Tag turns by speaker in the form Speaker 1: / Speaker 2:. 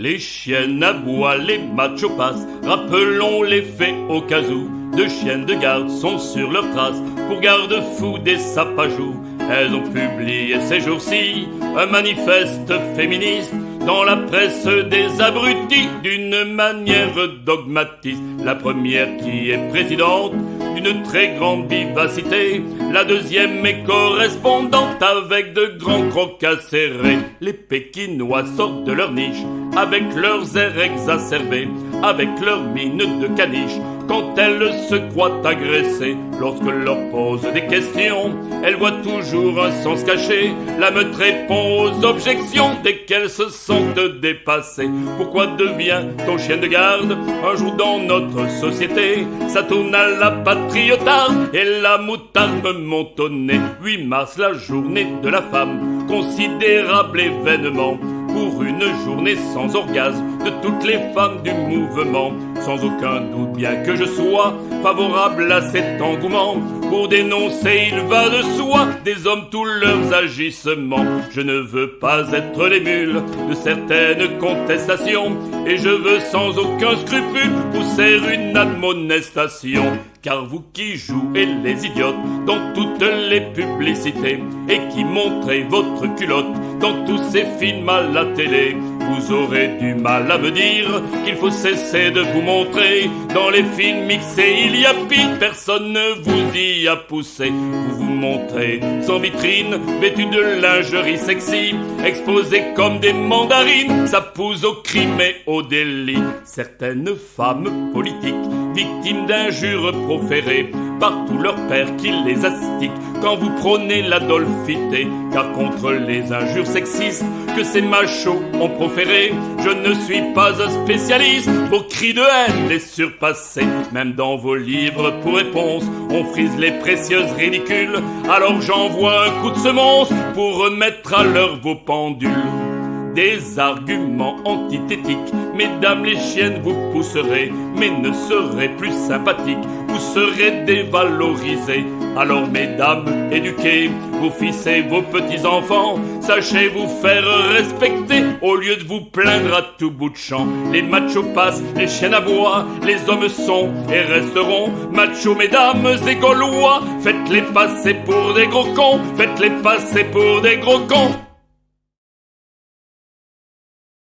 Speaker 1: Les chiennes aboient, les machos passent, rappelons les faits au cas où. Deux chiennes de garde sont sur leurs traces pour garde-fous des sapajous. Elles ont publié ces jours-ci un manifeste féministe dans la presse des abrutis d'une manière dogmatiste. La première qui est présidente d'une très grande vivacité, la deuxième est correspondante avec de grands crocs acérés. Les Pékinois sortent de leur niche avec leurs airs exacerbés, avec leurs mines de caniche, quand elles se croient agressées. Lorsque leur pose des questions, elles voient toujours un sens caché. La meute répond aux objections dès qu'elles se sentent dépassées. Pourquoi devient ton chien de garde un jour dans notre société? Ça tourne à la patriotarde et la moutarde me monte au nez. 8 mars, la journée de la femme, considérable événement pour une journée sans orgasme de toutes les femmes du mouvement. Sans aucun doute, bien que je sois favorable à cet engouement, pour dénoncer, il va de soi, des hommes tous leurs agissements. Je ne veux pas être les mules de certaines contestations, et je veux sans aucun scrupule pousser une admonestation. Car vous qui jouez les idiotes dans toutes les publicités et qui montrez votre culotte dans tous ces films à la télé, vous aurez du mal à me dire qu'il faut cesser de vous montrer dans les films mixés. Il y a pire, personne ne vous y a poussé. Vous vous montrez sans vitrine, vêtus de lingerie sexy, exposés comme des mandarines. Ça pousse au crime et au délit. Certaines femmes politiques, victimes d'injures proférées par tous leurs pères qui les astiquent quand vous prônez l'adolphité. Car contre les injures sexistes que ces machos ont proférées, je ne suis pas un spécialiste. Vos cris de haine les surpassez. Même dans vos livres pour réponse, on frise les précieuses ridicules. Alors j'envoie un coup de semonce pour remettre à l'heure vos pendules. Des arguments antithétiques, mesdames les chiennes vous pousserez, mais ne serez plus sympathiques, vous serez dévalorisés. Alors mesdames, éduquez vos fils et vos petits-enfants, sachez vous faire respecter au lieu de vous plaindre à tout bout de champ. Les machos passent, les chiennes aboient, les hommes sont et resteront machos, mesdames et gaulois. Faites-les passer pour des gros cons, faites-les passer pour des gros cons.